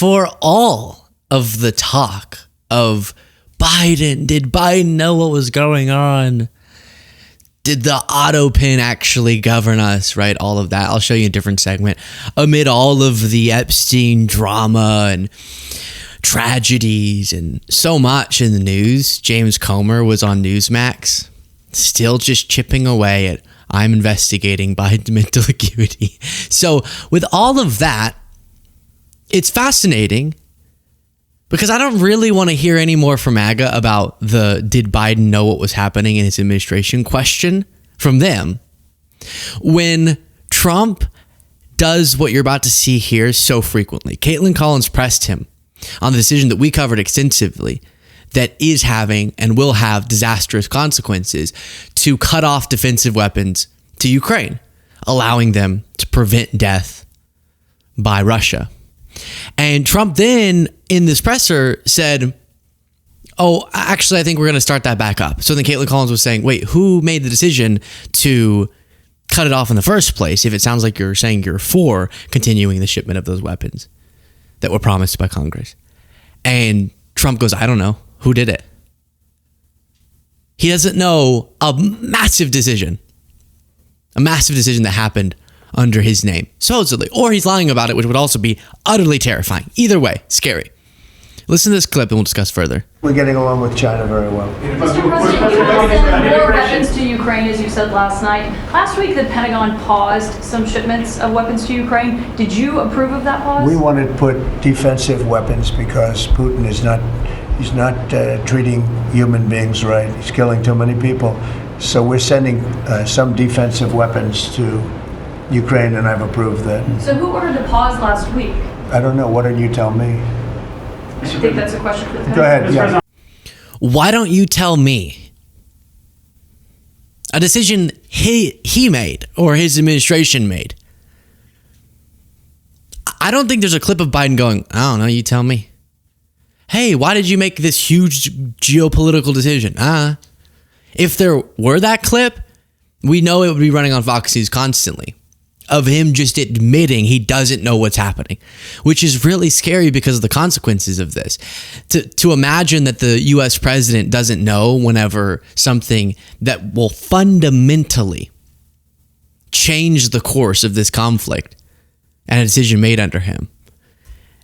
for all of the talk of Biden, did Biden know what was going on? Did the auto pin actually govern us, right? All of that. I'll show you a different segment. Amid all of the Epstein drama and tragedies and so much in the news, James Comer was on Newsmax, still just chipping away at, I'm investigating Biden's mental acuity. So with all of that, it's fascinating because I don't really want to hear any more from MAGA about the did Biden know what was happening in his administration question from them. When Trump does what you're about to see here so frequently, Caitlin Collins pressed him on the decision that we covered extensively that is having and will have disastrous consequences to cut off defensive weapons to Ukraine, allowing them to prevent death by Russia. And Trump then, in this presser, said, oh, actually, I think we're going to start that back up. So then Caitlin Collins was saying, wait, who made the decision to cut it off in the first place if it sounds like you're saying you're for continuing the shipment of those weapons that were promised by Congress? And Trump goes, I don't know. Who did it? He doesn't know a massive decision that happened under his name, supposedly, or he's lying about it, which would also be utterly terrifying. Either way, scary. Listen to this clip and we'll discuss further. We're getting along with China very well. Mr. President, you have sent more weapons to Ukraine, as you said last night. Last week, the Pentagon paused some shipments of weapons to Ukraine. Did you approve of that pause? We wanted to put defensive weapons because Putin is not treating human beings right. He's killing too many people. So we're sending some defensive weapons to Ukraine, and I've approved that. So who ordered the pause last week? I don't know. Why don't you tell me? I think that's a question for the Pentagon. Go ahead. Yeah. Why don't you tell me? A decision he made or his administration made. I don't think there's a clip of Biden going, I don't know, you tell me. Hey, why did you make this huge geopolitical decision? If there were that clip, we know it would be running on Fox News constantly of him just admitting he doesn't know what's happening, which is really scary because of the consequences of this. To imagine that the US president doesn't know whenever something that will fundamentally change the course of this conflict and a decision made under him.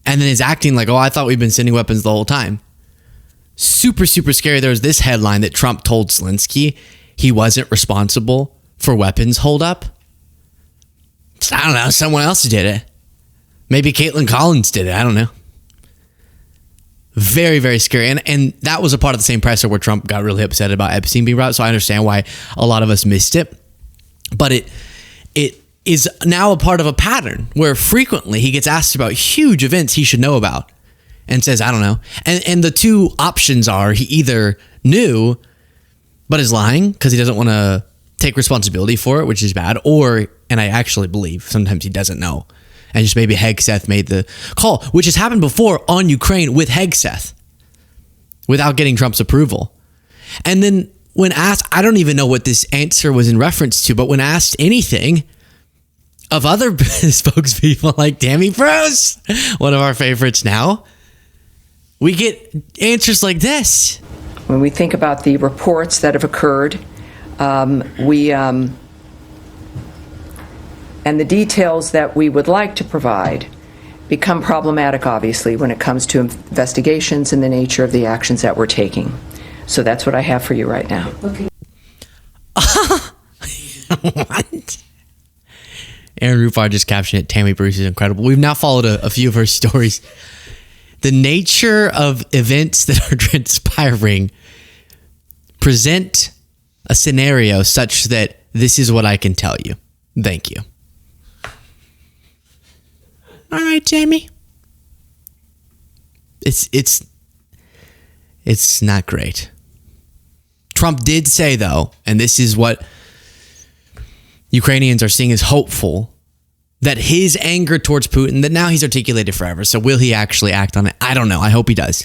And then is acting like, oh, I thought we've been sending weapons the whole time. Super, super scary. There was this headline that Trump told Zelensky he wasn't responsible for weapons holdup. I don't know. Someone else did it. Maybe Caitlin Collins did it. I don't know. Very, very scary. And that was a part of the same presser where Trump got really upset about Epstein being brought. So I understand why a lot of us missed it. But it is now a part of a pattern where frequently he gets asked about huge events he should know about and says, I don't know. And the two options are he either knew but is lying because he doesn't want to take responsibility for it, which is bad, or, and I actually believe sometimes he doesn't know, and just maybe Hegseth made the call, which has happened before on Ukraine with Hegseth without getting Trump's approval. And then when asked, I don't even know what this answer was in reference to, but when asked anything of other spokespeople like Tammy Bruce, one of our favorites now, we get answers like this. When we think about the reports that have occurred, and the details that we would like to provide become problematic, obviously, when it comes to investigations and the nature of the actions that we're taking. So that's what I have for you right now. What? Aaron Rufar just captioned it, Tammy Bruce is incredible. We've now followed a few of her stories. The nature of events that are transpiring present a scenario such that this is what I can tell you. Thank you. All right, Jamie. It's not great. Trump did say, though, and this is what Ukrainians are seeing as hopeful, that his anger towards Putin, that now he's articulated forever. So will he actually act on it? I don't know. I hope he does.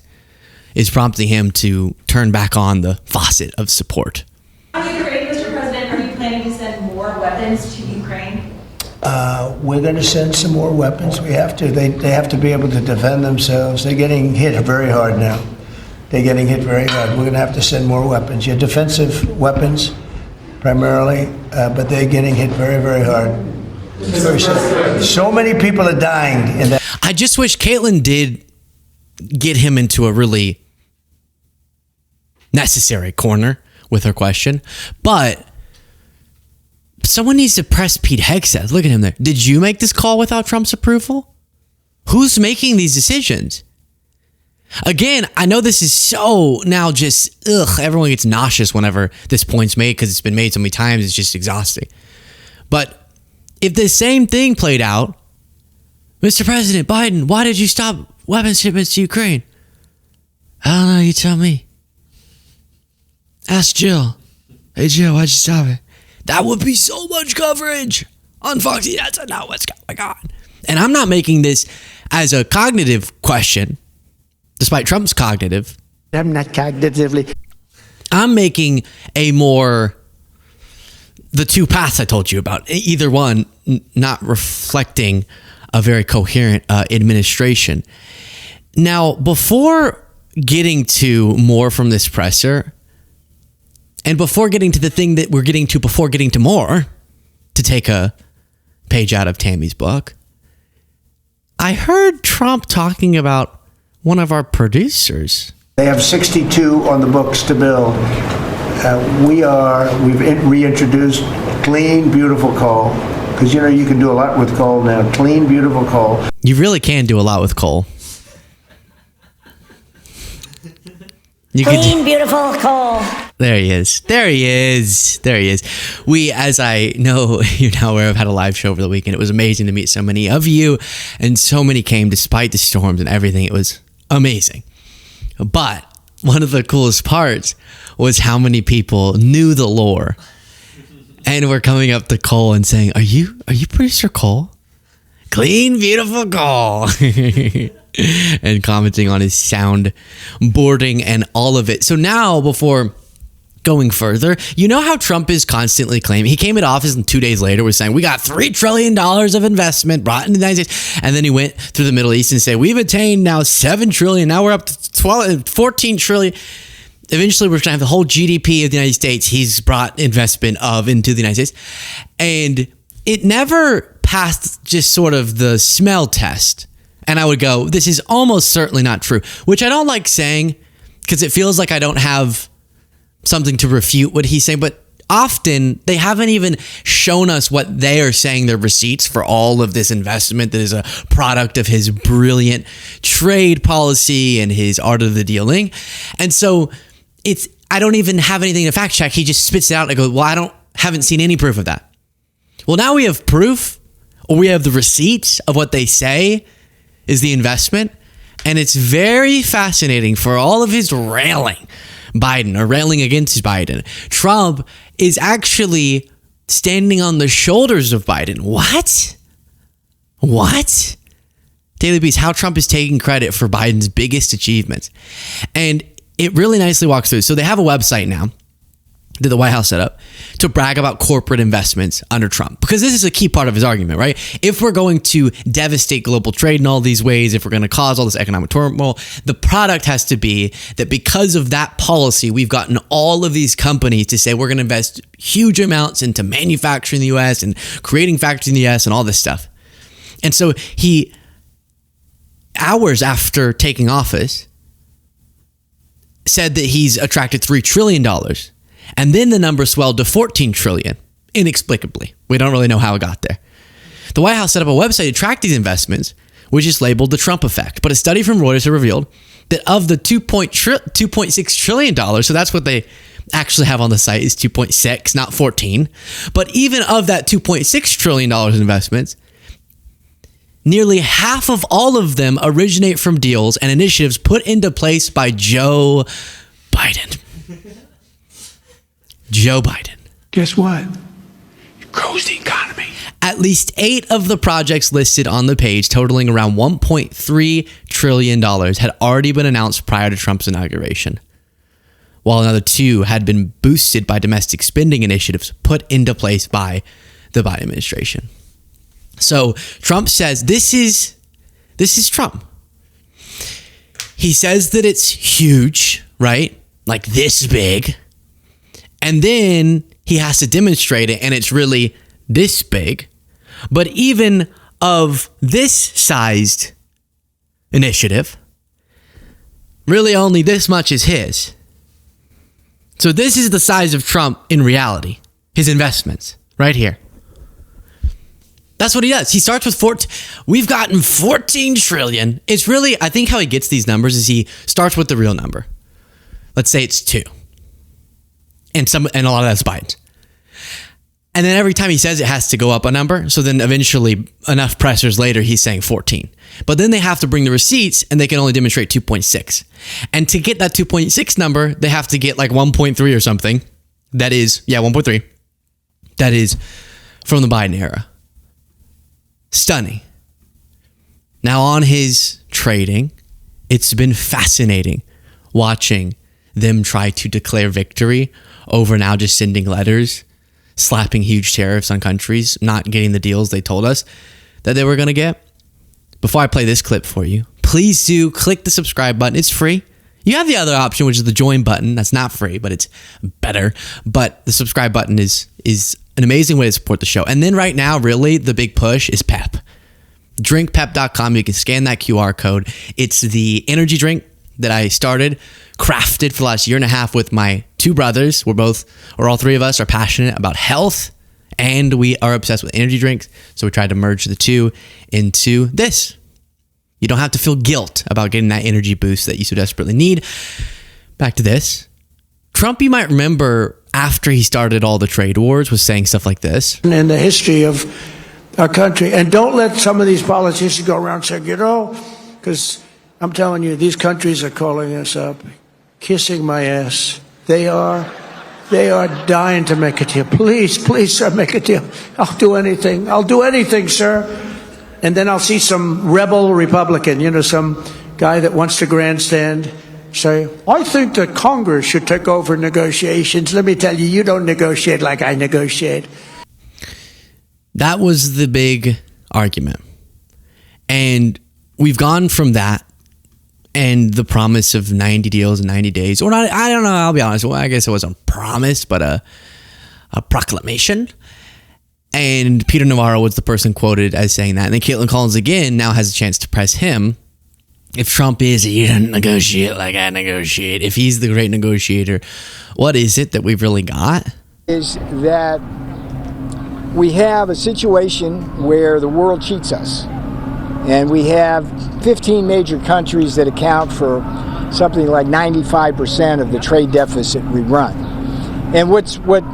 Is prompting him to turn back on the faucet of support. On Ukraine, Mr. President, are you planning to send more weapons to Ukraine? We're going to send some more weapons. We have to. They have to be able to defend themselves. They're getting hit very hard now. They're getting hit very hard. We're going to have to send more weapons. Yeah, defensive weapons primarily, but they're getting hit very, very hard. It's very sad. So many people are dying in that. I just wish Caitlyn did get him into a really necessary corner with her question, but someone needs to press Pete Hegseth. Look at him there. Did you make this call without Trump's approval? Who's making these decisions? Again, I know this is so now just, everyone gets nauseous whenever this point's made because it's been made so many times. It's just exhausting. But if the same thing played out, Mr. President Biden, why did you stop weapons shipments to Ukraine? I don't know. You tell me. Ask Jill. Hey, Jill, why'd you stop it? That would be so much coverage on Fox. That's not what's going on. And I'm not making this as a cognitive question, despite Trump's cognitive. I'm not cognitively. I'm making a more, the two paths I told you about. Either one, not reflecting a very coherent administration. Now, before getting to more from this presser, and before getting to the thing that we're getting to before getting to more, to take a page out of Tammy's book, I heard Trump talking about one of our producers. They have 62 on the books to build. We've reintroduced clean, beautiful coal, because you can do a lot with coal now. Clean, beautiful coal. You really can do a lot with coal. Clean, beautiful coal. There he is. There he is. There he is. We, as I know you're now aware, have had a live show over the weekend. It was amazing to meet so many of you, and so many came despite the storms and everything. It was amazing. But one of the coolest parts was how many people knew the lore and were coming up to Cole and saying, Are you producer Cole? Clean, beautiful Cole. And commenting on his sound boarding and all of it. So now, before going further, you know how Trump is constantly claiming, he came into office and 2 days later was saying, we got $3 trillion of investment brought into the United States. And then he went through the Middle East and said, we've attained now 7 trillion. Now we're up to 14 trillion. Eventually, we're going to have the whole GDP of the United States. He's brought investment into the United States. And it never passed just sort of the smell test. And I would go, this is almost certainly not true, which I don't like saying because it feels like I don't have something to refute what he's saying. But often they haven't even shown us what they are saying, their receipts for all of this investment that is a product of his brilliant trade policy and his art of the dealing. And so I don't even have anything to fact check. He just spits it out and I go, well, I haven't seen any proof of that. Well, now we have proof, or we have the receipts of what they say is the investment. And it's very fascinating for all of his railing Biden or railing against Biden. Trump is actually standing on the shoulders of Biden. What? Daily Beast, how Trump is taking credit for Biden's biggest achievements. And it really nicely walks through. So they have a website now that the White House set up to brag about corporate investments under Trump, because this is a key part of his argument, right? If we're going to devastate global trade in all these ways, if we're going to cause all this economic turmoil, the product has to be that because of that policy, we've gotten all of these companies to say we're going to invest huge amounts into manufacturing in the U.S. and creating factories in the U.S. and all this stuff. And so he, hours after taking office, said that he's attracted $3 trillion. And then the number swelled to 14 trillion, inexplicably. We don't really know how it got there. The White House set up a website to track these investments, which is labeled the Trump effect. But a study from Reuters has revealed that of the $2.6 trillion, so that's what they actually have on the site is 2.6, not 14. But even of that $2.6 trillion in investments, nearly half of all of them originate from deals and initiatives put into place by Joe Biden. Joe Biden. Guess what? It grows the economy. At least 8 of the projects listed on the page, totaling around $1.3 trillion, had already been announced prior to Trump's inauguration, while another 2 had been boosted by domestic spending initiatives put into place by the Biden administration. So Trump says this is Trump. He says that it's huge, right? Like this big. And then he has to demonstrate it, and it's really this big. But even of this sized initiative, really only this much is his. So this is the size of Trump in reality, his investments, right here. That's what he does. He starts with 14. We've gotten 14 trillion. It's really, I think how he gets these numbers is he starts with the real number. Let's say it's 2. And a lot of that's Biden's. And then every time he says it has to go up a number. So then eventually enough pressers later, he's saying 14. But then they have to bring the receipts and they can only demonstrate 2.6. And to get that 2.6 number, they have to get like 1.3 or something. That is, 1.3. That is from the Biden era. Stunning. Now on his trading, it's been fascinating watching them try to declare victory over now just sending letters, slapping huge tariffs on countries, not getting the deals they told us that they were going to get. Before I play this clip for you, please do click the subscribe button. It's free. You have the other option, which is the join button. That's not free, but it's better. But the subscribe button is an amazing way to support the show. And then right now, really, the big push is PEP. Drinkpep.com. You can scan that QR code. It's the energy drink that I started, crafted for the last year and a half with my 2 brothers. All 3 of us are passionate about health, and we are obsessed with energy drinks. So we tried to merge the 2 into this. You don't have to feel guilt about getting that energy boost that you so desperately need. Back to this. Trump, you might remember, after he started all the trade wars, was saying stuff like this. In the history of our country, and don't let some of these politicians go around saying, because I'm telling you, these countries are calling us up, kissing my ass. They are dying to make a deal. Please, sir, make a deal. I'll do anything, sir. And then I'll see some rebel Republican, some guy that wants to grandstand, say, I think that Congress should take over negotiations. Let me tell you, you don't negotiate like I negotiate. That was the big argument. And we've gone from that and the promise of 90 deals in 90 days, or not, I don't know, I'll be honest. Well, I guess it wasn't a promise, but a proclamation. And Peter Navarro was the person quoted as saying that. And then Caitlin Collins again now has a chance to press him. If Trump is, you don't negotiate like I negotiate. If he's the great negotiator, what is it that we've really got? Is that we have a situation where the world cheats us. And we have 15 major countries that account for something like 95% of the trade deficit we run. And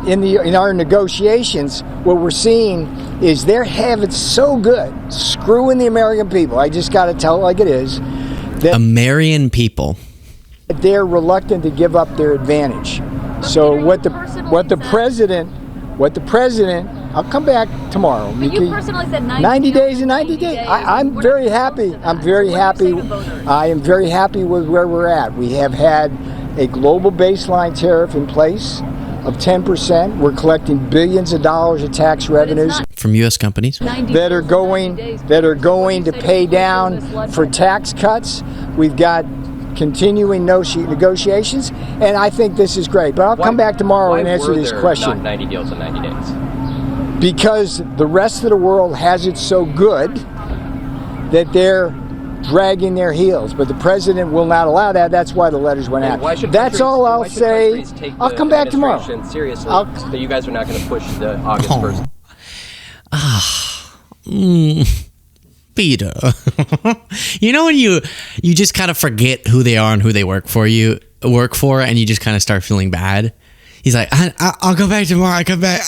in our negotiations, what we're seeing is they're having so good, screwing the American people. I just got to tell it like it is. That American people. They're reluctant to give up their advantage. So what the president, I'll come back tomorrow. But you personally said 90 days and 90 days. I'm very happy. I'm very happy. I am very happy with where we're at. We have had a global baseline tariff in place of 10%. We're collecting billions of dollars of tax revenues from U.S. companies that are going to pay down for tax cuts. We've got continuing negotiations, and I think this is great. But I'll come back tomorrow and answer this question. Not 90 deals in 90 days? Because the rest of the world has it so good that they're dragging their heels. But the president will not allow that. That's why the letters went out. That's all I'll say. I'll come back tomorrow. Seriously, that you guys are not going to push the August 1st. Peter. You know when you just kind of forget who they are and who they work for, and you just kind of start feeling bad. He's like, I'll go back tomorrow. I'll come back.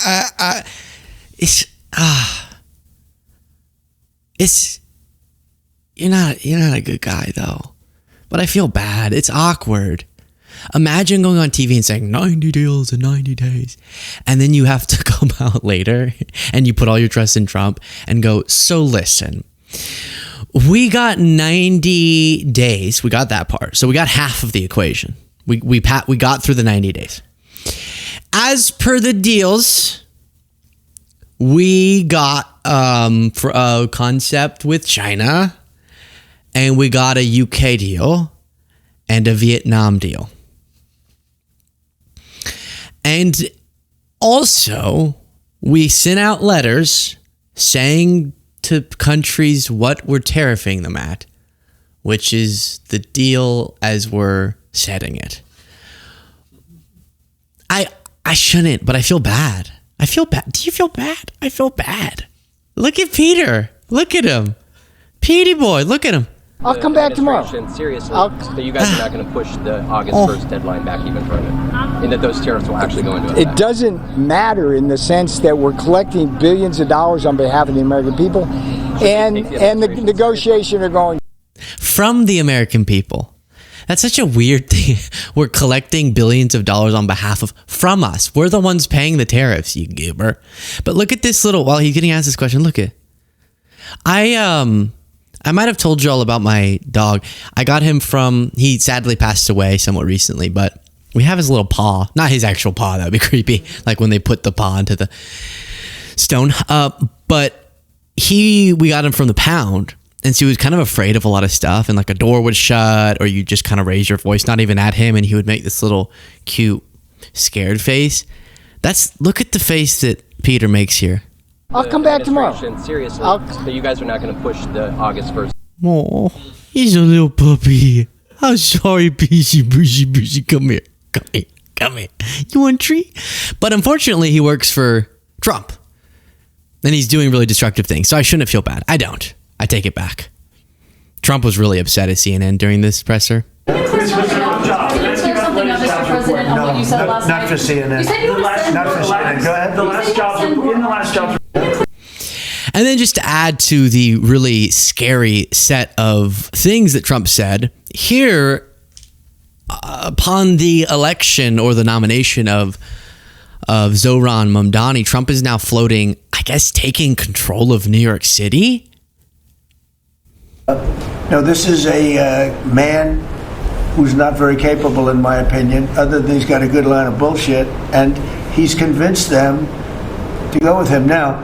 You're not a good guy though. But I feel bad. It's awkward. Imagine going on TV and saying 90 deals in 90 days. And then you have to come out later and you put all your trust in Trump and go, so listen, we got 90 days. We got that part. So we got half of the equation. We got through the 90 days. As per the deals, we got for a concept with China, and we got a UK deal and a Vietnam deal. And also, we sent out letters saying to countries what we're tariffing them at, which is the deal as we're setting it. I shouldn't, but I feel bad. I feel bad. Do you feel bad? I feel bad. Look at Peter. Look at him. Petey boy, look at him. I'll come back tomorrow. Seriously, that you guys are not going to push the August 1st deadline back even further, and that those tariffs will actually go into effect. It doesn't matter in the sense that we're collecting billions of dollars on behalf of the American people, and the negotiations are going. From the American people. That's such a weird thing. We're collecting billions of dollars on behalf of, from us. We're the ones paying the tariffs, you goober. But look at this little, while he's getting asked this question, look at, I might have told you all about my dog. I got him he sadly passed away somewhat recently, but we have his little paw. Not his actual paw, that would be creepy. Like when they put the paw into the stone. But we got him from the pound. And so he was kind of afraid of a lot of stuff, and like a door would shut, or you just kind of raise your voice, not even at him, and he would make this little cute scared face. Look at the face that Peter makes here. I'll come back tomorrow. Seriously, that you guys are not going to push the August 1st. Oh, he's a little puppy. I'm sorry, Peachy. Come here. You want a treat? But unfortunately, he works for Trump, and he's doing really destructive things, so I shouldn't feel bad. I don't. I take it back. Trump was really upset at CNN during this presser. Can you say something up, Mr. President, on what you said last night? Not for CNN. You said you were send Not for CNN. Go ahead. The last jobs. And then just to add to the really scary set of things that Trump said, here, upon the election or the nomination of Zohran Mamdani, Trump is now floating, I guess, taking control of New York City. No, this is a man who's not very capable, in my opinion, other than he's got a good line of bullshit, and he's convinced them to go with him. Now,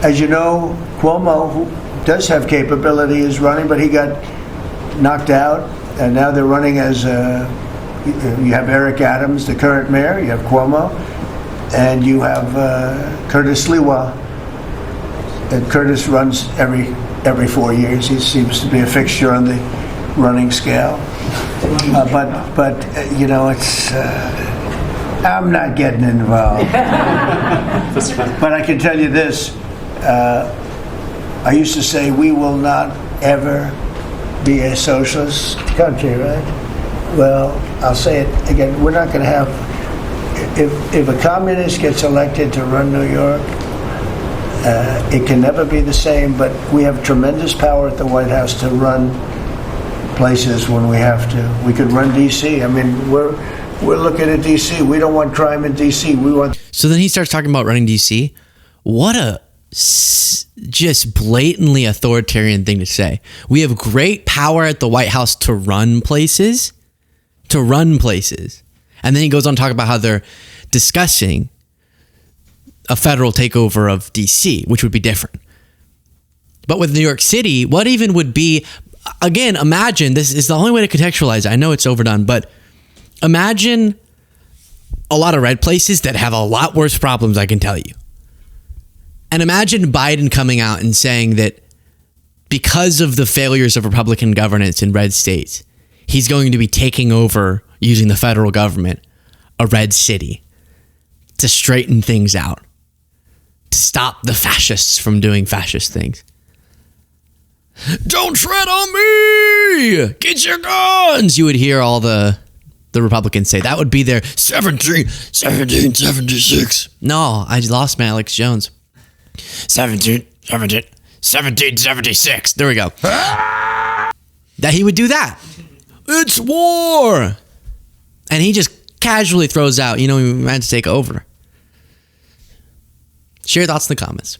as you know, Cuomo, who does have capability, is running, but he got knocked out, and now they're running as you have Eric Adams, the current mayor, you have Cuomo, and you have Curtis Lewa. And Curtis runs every 4 years. He seems to be a fixture on the running scale. But you know, it's I'm not getting involved. But I can tell you this: I used to say we will not ever be a socialist country, right? Well, I'll say it again: we're not going to have. If a communist gets elected to run New York, it can never be the same, but we have tremendous power at the White House to run places when we have to. We could run D.C. I mean, we're looking at D.C. We don't want crime in D.C. We want. So then he starts talking about running D.C. What a just blatantly authoritarian thing to say. We have great power at the White House to run places. And then he goes on to talk about how they're discussing a federal takeover of DC, which would be different. But with New York City, what even would be, again, imagine, this is the only way to contextualize it. I know it's overdone, but imagine a lot of red places that have a lot worse problems, I can tell you. And imagine Biden coming out and saying that because of the failures of Republican governance in red states, he's going to be taking over, using the federal government, a red city to straighten things out, to stop the fascists from doing fascist things. Don't tread on me! Get your guns! You would hear all the Republicans say. That would be their 1776. No, I lost my Alex Jones. 1776. There we go. That he would do that. It's war! And he just casually throws out, we had to take over. Share your thoughts in the comments.